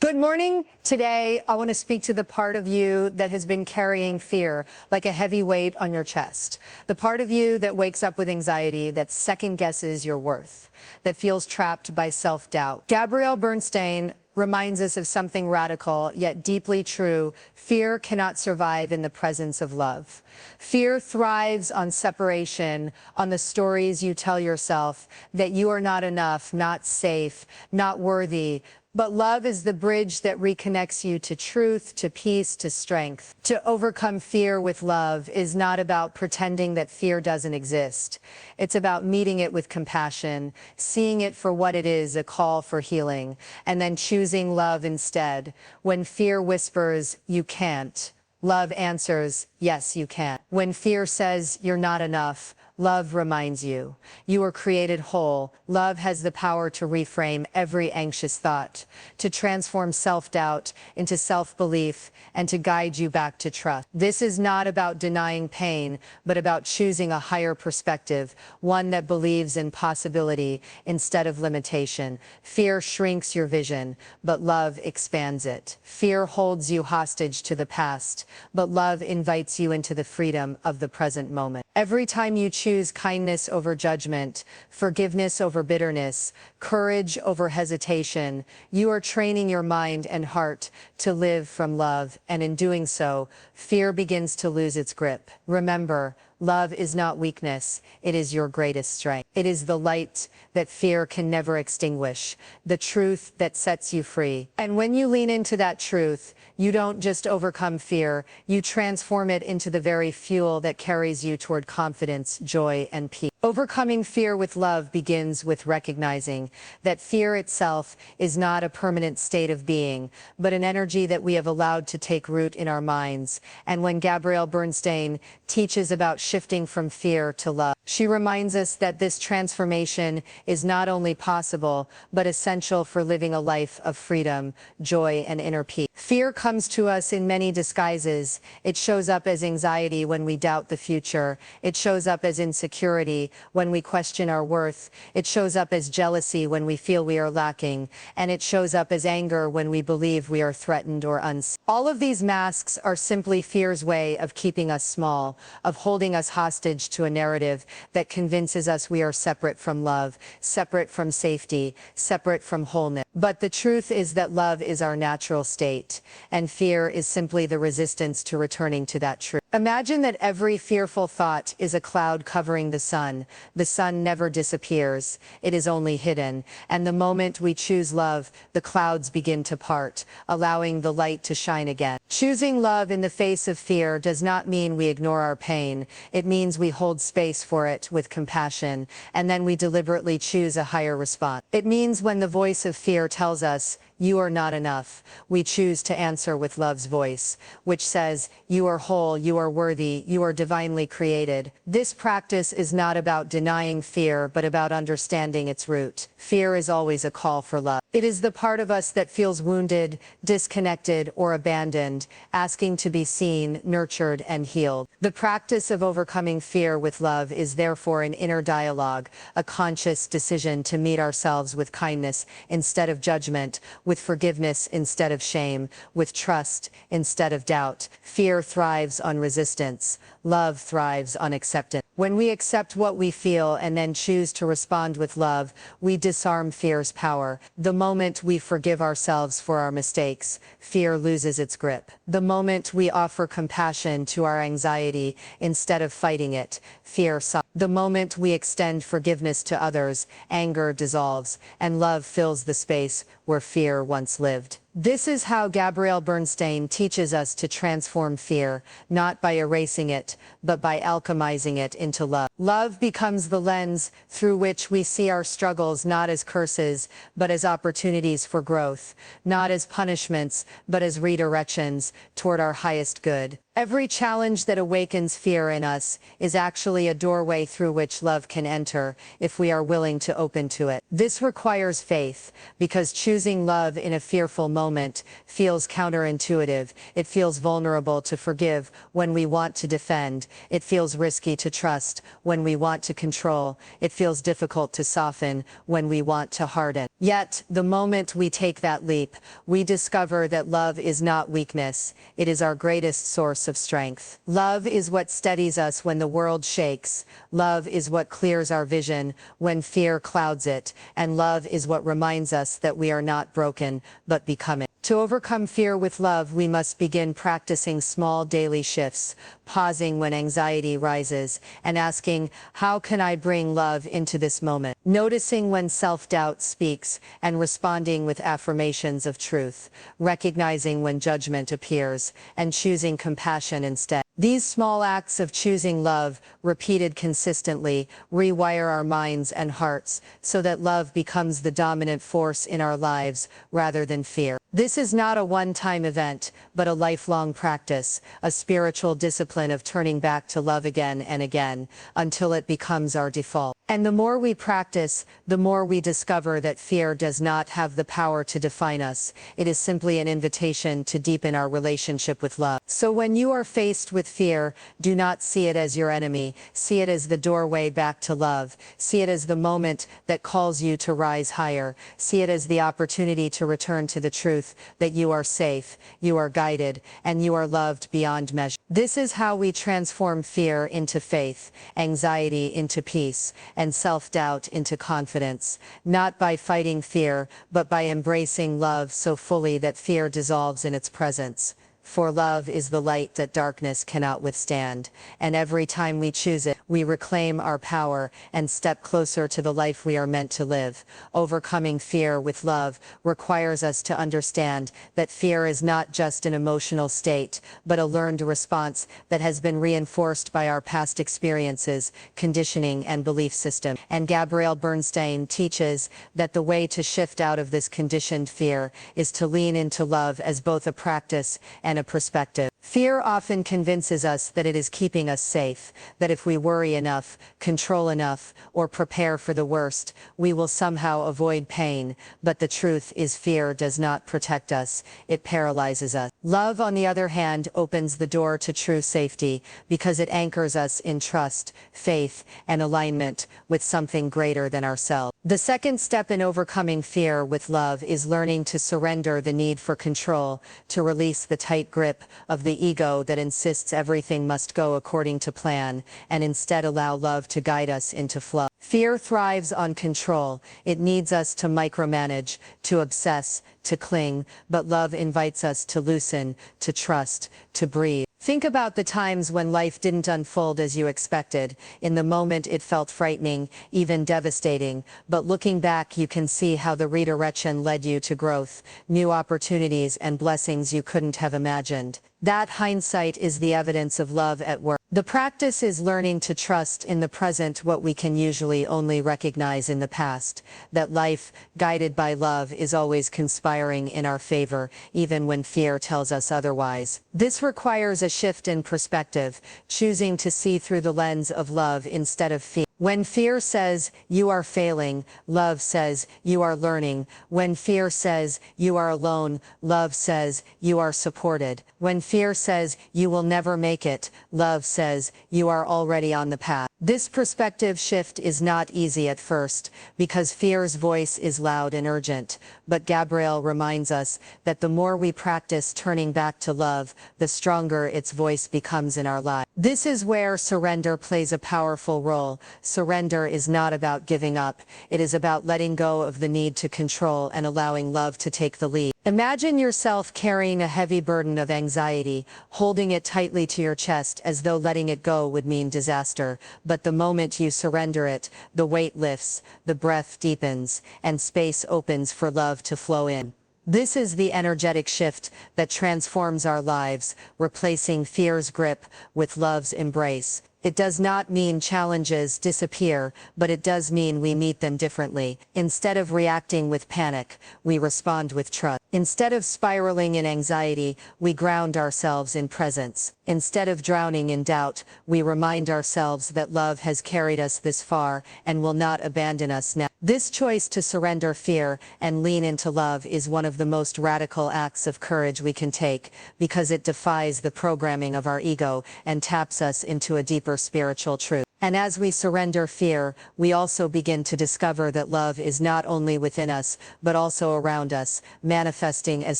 Good morning. Today, I want to speak to the part of you that has been carrying fear like a heavy weight on your chest. The part of you that wakes up with anxiety, that second guesses your worth, that feels trapped by self-doubt. Gabby Bernstein reminds us of something radical yet deeply true. Fear cannot survive in the presence of love. Fear thrives on separation, on the stories you tell yourself that you are not enough, not safe, not worthy. But love is the bridge that reconnects you to truth, to peace, to strength. To overcome fear with love is not about pretending that fear doesn't exist. It's about meeting it with compassion, seeing it for what it is, a call for healing, and then choosing love instead. When fear whispers, "You can't," love answers, "Yes, you can." When fear says, "You're not enough," love reminds you, you are created whole. Love has the power to reframe every anxious thought, to transform self-doubt into self-belief, and to guide you back to trust. This is not about denying pain, but about choosing a higher perspective, one that believes in possibility instead of limitation. Fear shrinks your vision, but love expands it. Fear holds you hostage to the past, but love invites you into the freedom of the present moment. Every time you choose kindness over judgment, forgiveness over bitterness, courage over hesitation, you are training your mind and heart to live from love, and in doing so, fear begins to lose its grip. Remember, love is not weakness, it is your greatest strength. It is the light that fear can never extinguish, the truth that sets you free. And when you lean into that truth, you don't just overcome fear, you transform it into the very fuel that carries you toward confidence, joy, and peace. Overcoming fear with love begins with recognizing that fear itself is not a permanent state of being, but an energy that we have allowed to take root in our minds. And when Gabby Bernstein teaches about shifting from fear to love, she reminds us that this transformation is not only possible, but essential for living a life of freedom, joy, and inner peace. Fear comes to us in many disguises. It shows up as anxiety when we doubt the future. It shows up as insecurity when we question our worth. It shows up as jealousy when we feel we are lacking. And it shows up as anger when we believe we are threatened or unseen. All of these masks are simply fear's way of keeping us small, of holding us hostage to a narrative that convinces us we are separate from love, separate from safety, separate from wholeness. But the truth is that love is our natural state, and fear is simply the resistance to returning to that truth. Imagine that every fearful thought is a cloud covering the sun. The sun never disappears, it is only hidden. And the moment we choose love, the clouds begin to part, allowing the light to shine again. Choosing love in the face of fear does not mean we ignore our pain. It means we hold space for it with compassion, and then we deliberately choose a higher response. It means when the voice of fear tells us, "You are not enough," we choose to answer with love's voice, which says, "You are whole, you are worthy, you are divinely created." This practice is not about denying fear, but about understanding its root. Fear is always a call for love. It is the part of us that feels wounded, disconnected, or abandoned, asking to be seen, nurtured, and healed. The practice of overcoming fear with love is therefore an inner dialogue, a conscious decision to meet ourselves with kindness instead of judgment, with forgiveness instead of shame, with trust instead of doubt. Fear thrives on resistance. Love thrives on acceptance. When we accept what we feel and then choose to respond with love, we disarm fear's power. The moment we forgive ourselves for our mistakes, fear loses its grip. The moment we offer compassion to our anxiety instead of fighting it, fear softens. The moment we extend forgiveness to others, anger dissolves, and love fills the space where fear once lived. This is how Gabby Bernstein teaches us to transform fear, not by erasing it, but by alchemizing it into love. Love becomes the lens through which we see our struggles not as curses, but as opportunities for growth, not as punishments, but as redirections toward our highest good. Every challenge that awakens fear in us is actually a doorway through which love can enter if we are willing to open to it. This requires faith, because choosing love in a fearful moment moment feels counterintuitive. It feels vulnerable to forgive when we want to defend. It feels risky to trust when we want to control. It feels difficult to soften when we want to harden. Yet, the moment we take that leap, we discover that love is not weakness. It is our greatest source of strength. Love is what steadies us when the world shakes. Love is what clears our vision when fear clouds it. And love is what reminds us that we are not broken, but becoming. To overcome fear with love, we must begin practicing small daily shifts, pausing when anxiety rises, and asking, how can I bring love into this moment? Noticing when self-doubt speaks, and responding with affirmations of truth, recognizing when judgment appears, and choosing compassion instead. These small acts of choosing love, repeated consistently, rewire our minds and hearts so that love becomes the dominant force in our lives rather than fear. This is not a one-time event, but a lifelong practice, a spiritual discipline of turning back to love again and again until it becomes our default. And the more we practice, the more we discover that fear does not have the power to define us. It is simply an invitation to deepen our relationship with love. So when you are faced with fear, do not see it as your enemy. See it as the doorway back to love. See it as the moment that calls you to rise higher. See it as the opportunity to return to the truth that you are safe, you are guided, and you are loved beyond measure. This is how we transform fear into faith, anxiety into peace, and self-doubt into confidence, not by fighting fear, but by embracing love so fully that fear dissolves in its presence. For love is the light that darkness cannot withstand, and every time we choose it, we reclaim our power and step closer to the life we are meant to live. Overcoming fear with love requires us to understand that fear is not just an emotional state, but a learned response that has been reinforced by our past experiences, conditioning, and belief system. And Gabby Bernstein teaches that the way to shift out of this conditioned fear is to lean into love as both a practice and a perspective. Fear often convinces us that it is keeping us safe, that if we worry enough, control enough, or prepare for the worst, we will somehow avoid pain. But the truth is, fear does not protect us, it paralyzes us. Love, on the other hand, opens the door to true safety because it anchors us in trust, faith, and alignment with something greater than ourselves. The second step in overcoming fear with love is learning to surrender the need for control, to release the tight grip of the ego that insists everything must go according to plan, and instead allow love to guide us into flow. Fear thrives on control. It needs us to micromanage, to obsess, to cling, but love invites us to loosen, to trust, to breathe. Think about the times when life didn't unfold as you expected. In the moment it felt frightening, even devastating, but looking back you can see how the redirection led you to growth, new opportunities, and blessings you couldn't have imagined. That hindsight is the evidence of love at work. The practice is learning to trust in the present what we can usually only recognize in the past, that life, guided by love, is always conspiring in our favor, even when fear tells us otherwise. This requires a shift in perspective, choosing to see through the lens of love instead of fear. When fear says, you are failing, love says, you are learning. When fear says, you are alone, love says, you are supported. When fear says, you will never make it, love says, you are already on the path. This perspective shift is not easy at first, because fear's voice is loud and urgent. But Gabrielle reminds us that the more we practice turning back to love, the stronger its voice becomes in our lives. This is where surrender plays a powerful role. Surrender is not about giving up. It is about letting go of the need to control and allowing love to take the lead. Imagine yourself carrying a heavy burden of anxiety, holding it tightly to your chest as though letting it go would mean disaster. But the moment you surrender it, the weight lifts, the breath deepens, and space opens for love to flow in. This is the energetic shift that transforms our lives, replacing fear's grip with love's embrace. It does not mean challenges disappear, but it does mean we meet them differently. Instead of reacting with panic, we respond with trust. Instead of spiraling in anxiety, we ground ourselves in presence. Instead of drowning in doubt, we remind ourselves that love has carried us this far and will not abandon us now. This choice to surrender fear and lean into love is one of the most radical acts of courage we can take, because it defies the programming of our ego and taps us into a deeper spiritual truth. And as we surrender fear, we also begin to discover that love is not only within us, but also around us, manifesting as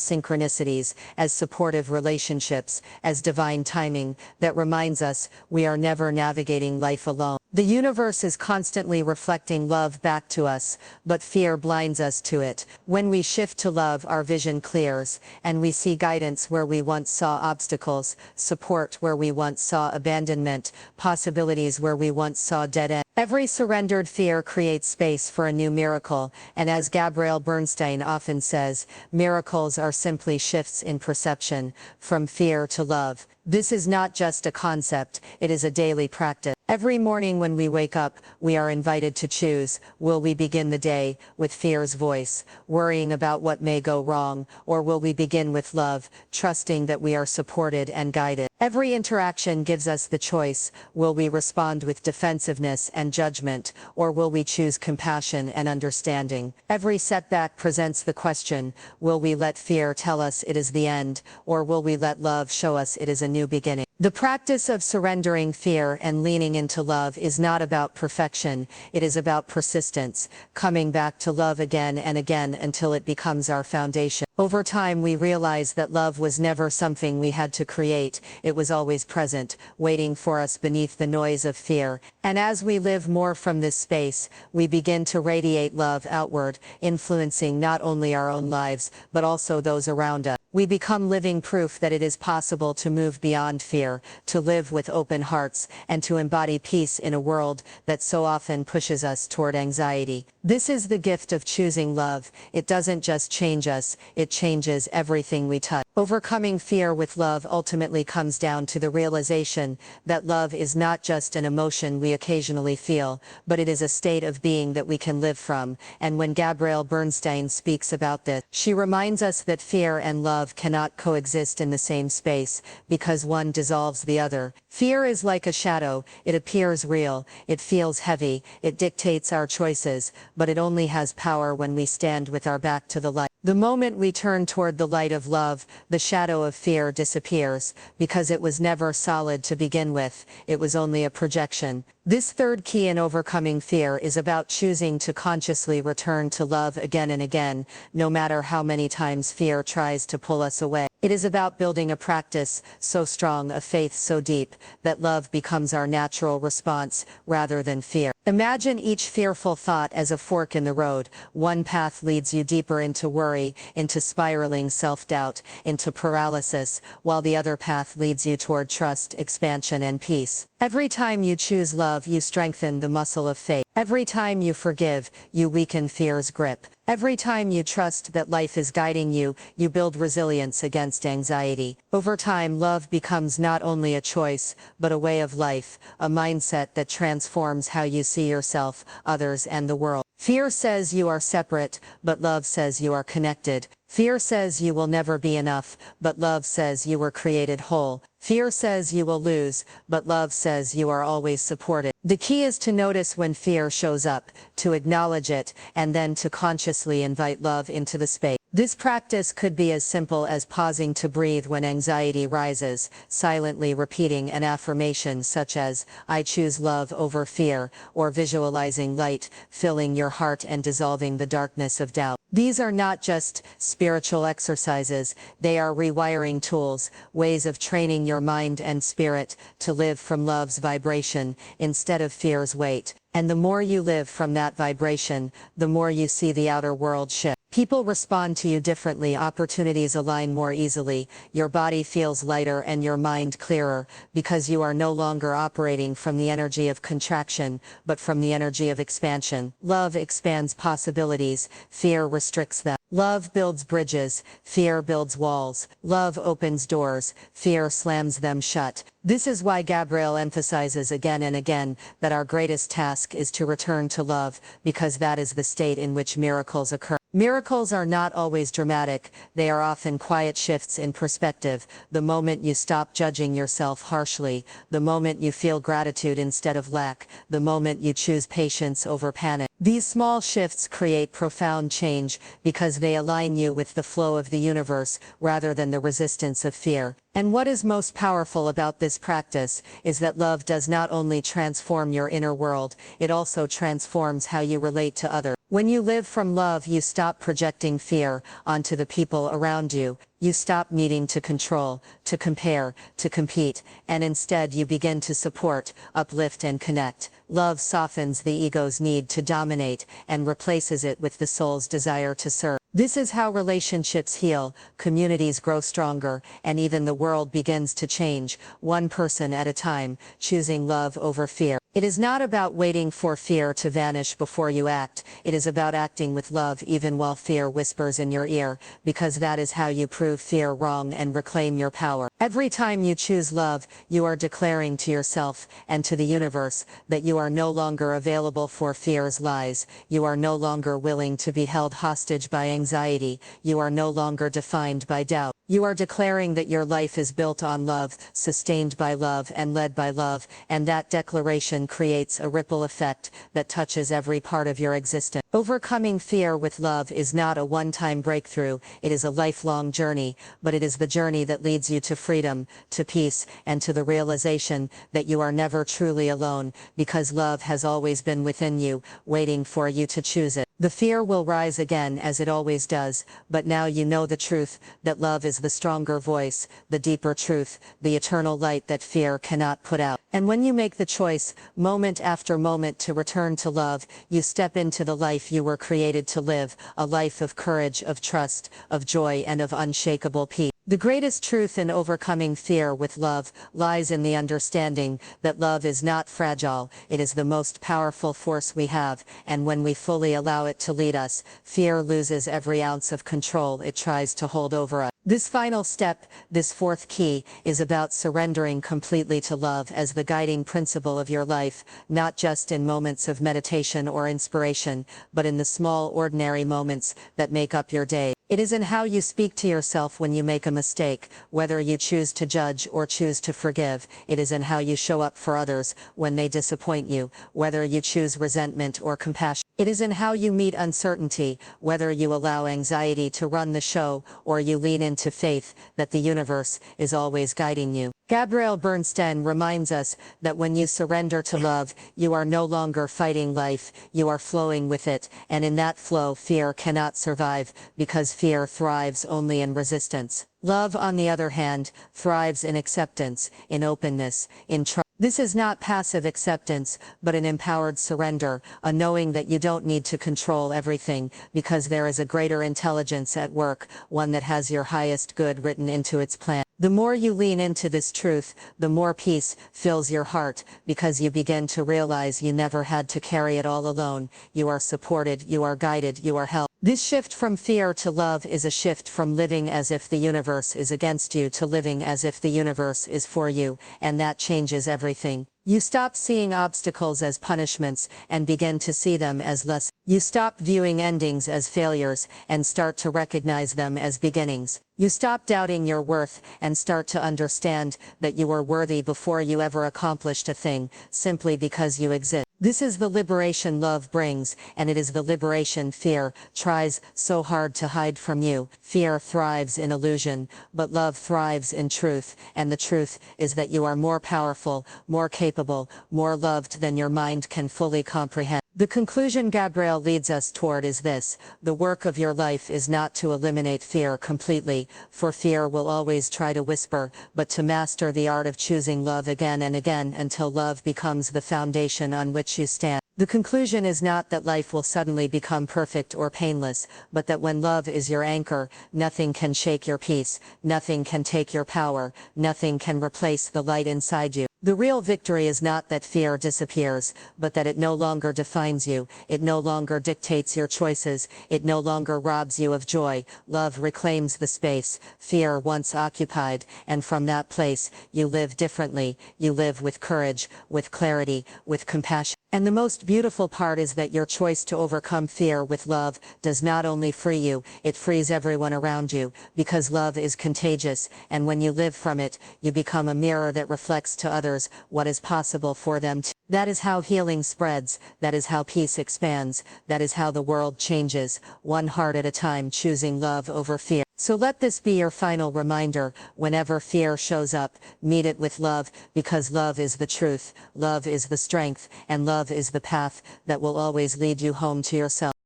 synchronicities, as supportive relationships, as divine timing that reminds us we are never navigating life alone. The universe is constantly reflecting love back to us, but fear blinds us to it. When we shift to love, our vision clears, and we see guidance where we once saw obstacles, support where we once saw abandonment, possibilities where we once saw dead end. Every surrendered fear creates space for a new miracle, and as Gabby Bernstein often says, miracles are simply shifts in perception, from fear to love. This is not just a concept, it is a daily practice. Every morning when we wake up, we are invited to choose, will we begin the day with fear's voice, worrying about what may go wrong, or will we begin with love, trusting that we are supported and guided? Every interaction gives us the choice, will we respond with defensiveness and judgment, or will we choose compassion and understanding? Every setback presents the question, will we let fear tell us it is the end, or will we let love show us it is a new beginning? The practice of surrendering fear and leaning into love is not about perfection, it is about persistence, coming back to love again and again until it becomes our foundation. Over time we realize that love was never something we had to create, it was always present, waiting for us beneath the noise of fear. And as we live more from this space, we begin to radiate love outward, influencing not only our own lives, but also those around us. We become living proof that it is possible to move beyond fear, to live with open hearts, and to embody peace in a world that so often pushes us toward anxiety. This is the gift of choosing love. It doesn't just change us, it changes everything we touch. Overcoming fear with love ultimately comes down to the realization that love is not just an emotion we occasionally feel, but it is a state of being that we can live from. And when Gabby Bernstein speaks about this, she reminds us that fear and love cannot coexist in the same space, because one dissolves the other. Fear is like a shadow, it appears real, it feels heavy, it dictates our choices, but it only has power when we stand with our back to the light. The moment we turn toward the light of love, the shadow of fear disappears, because it was never solid to begin with, it was only a projection. This third key in overcoming fear is about choosing to consciously return to love again and again, no matter how many times fear tries to pull us away. It is about building a practice so strong, a faith so deep, that love becomes our natural response rather than fear. Imagine each fearful thought as a fork in the road. One path leads you deeper into worry, into spiraling self-doubt, into paralysis, while the other path leads you toward trust, expansion, and peace. Every time you choose love, you strengthen the muscle of faith. Every time you forgive, you weaken fear's grip. Every time you trust that life is guiding you, you build resilience against anxiety. Over time, love becomes not only a choice, but a way of life, a mindset that transforms how you see yourself, others, and the world. Fear says you are separate, but love says you are connected. Fear says you will never be enough, but love says you were created whole. Fear says you will lose, but love says you are always supported. The key is to notice when fear shows up, to acknowledge it, and then to consciously invite love into the space. This practice could be as simple as pausing to breathe when anxiety rises, silently repeating an affirmation such as, "I choose love over fear," or visualizing light filling your heart and dissolving the darkness of doubt. These are not just spiritual exercises, they are rewiring tools, ways of training your mind and spirit to live from love's vibration instead of fear's weight. And the more you live from that vibration, the more you see the outer world shift. People respond to you differently, opportunities align more easily, your body feels lighter and your mind clearer, because you are no longer operating from the energy of contraction, but from the energy of expansion. Love expands possibilities, fear restricts them. Love builds bridges, fear builds walls. Love opens doors, fear slams them shut. This is why Gabrielle emphasizes again and again that our greatest task is to return to love, because that is the state in which miracles occur. Miracles are not always dramatic, they are often quiet shifts in perspective. The moment you stop judging yourself harshly, the moment you feel gratitude instead of lack, the moment you choose patience over panic. These small shifts create profound change because they align you with the flow of the universe rather than the resistance of fear. And what is most powerful about this practice is that love does not only transform your inner world, it also transforms how you relate to others. When you live from love, you stop projecting fear onto the people around you. You stop needing to control, to compare, to compete, and instead you begin to support, uplift, and connect. Love softens the ego's need to dominate and replaces it with the soul's desire to serve. This is how relationships heal, communities grow stronger, and even the world begins to change, one person at a time, choosing love over fear. It is not about waiting for fear to vanish before you act. It is about acting with love even while fear whispers in your ear, because that is how you prove fear wrong and reclaim your power. Every time you choose love, you are declaring to yourself and to the universe that you are no longer available for fear's lies. You are no longer willing to be held hostage by anxiety. You are no longer defined by doubt. You are declaring that your life is built on love, sustained by love, and led by love, and that declaration creates a ripple effect that touches every part of your existence. Overcoming fear with love is not a one-time breakthrough, it is a lifelong journey, but it is the journey that leads you to freedom, to peace, and to the realization that you are never truly alone, because love has always been within you, waiting for you to choose it. The fear will rise again as it always does, but now you know the truth, that love is the stronger voice, the deeper truth, the eternal light that fear cannot put out. And when you make the choice, moment after moment, to return to love, you step into the life you were created to live, a life of courage, of trust, of joy, and of unshakable peace. The greatest truth in overcoming fear with love lies in the understanding that love is not fragile, it is the most powerful force we have, and when we fully allow it to lead us, fear loses every ounce of control it tries to hold over us. This final step, this fourth key, is about surrendering completely to love as the guiding principle of your life, not just in moments of meditation or inspiration, but in the small, ordinary moments that make up your day. It is in how you speak to yourself when you make a mistake, whether you choose to judge or choose to forgive. It is in how you show up for others when they disappoint you, whether you choose resentment or compassion. It is in how you meet uncertainty, whether you allow anxiety to run the show or you lean into faith that the universe is always guiding you. Gabby Bernstein reminds us that when you surrender to love, you are no longer fighting life, you are flowing with it, and in that flow fear cannot survive, because fear thrives only in resistance. Love, on the other hand, thrives in acceptance, in openness, in trust. This is not passive acceptance, but an empowered surrender, a knowing that you don't need to control everything, because there is a greater intelligence at work, one that has your highest good written into its plan. The more you lean into this truth, the more peace fills your heart, because you begin to realize you never had to carry it all alone. You are supported, you are guided, you are held. This shift from fear to love is a shift from living as if the universe is against you to living as if the universe is for you, and that changes everything. You stop seeing obstacles as punishments and begin to see them as lessons. You stop viewing endings as failures and start to recognize them as beginnings. You stop doubting your worth and start to understand that you were worthy before you ever accomplished a thing, simply because you exist. This is the liberation love brings, and it is the liberation fear tries so hard to hide from you. Fear thrives in illusion, but love thrives in truth, and the truth is that you are more powerful, more capable, more loved than your mind can fully comprehend. The conclusion Gabrielle leads us toward is this: the work of your life is not to eliminate fear completely, for fear will always try to whisper, but to master the art of choosing love again and again until love becomes the foundation on which you stand. The conclusion is not that life will suddenly become perfect or painless, but that when love is your anchor, nothing can shake your peace, nothing can take your power, nothing can replace the light inside you. The real victory is not that fear disappears, but that it no longer defines you, it no longer dictates your choices, it no longer robs you of joy. Love reclaims the space fear once occupied, and from that place, you live differently, you live with courage, with clarity, with compassion. And the most beautiful part is that your choice to overcome fear with love does not only free you, it frees everyone around you, because love is contagious, and when you live from it, you become a mirror that reflects to others what is possible for them too. That is how healing spreads, that is how peace expands, that is how the world changes, one heart at a time, choosing love over fear. So let this be your final reminder: whenever fear shows up, meet it with love, because love is the truth, love is the strength, and love is the path that will always lead you home to yourself.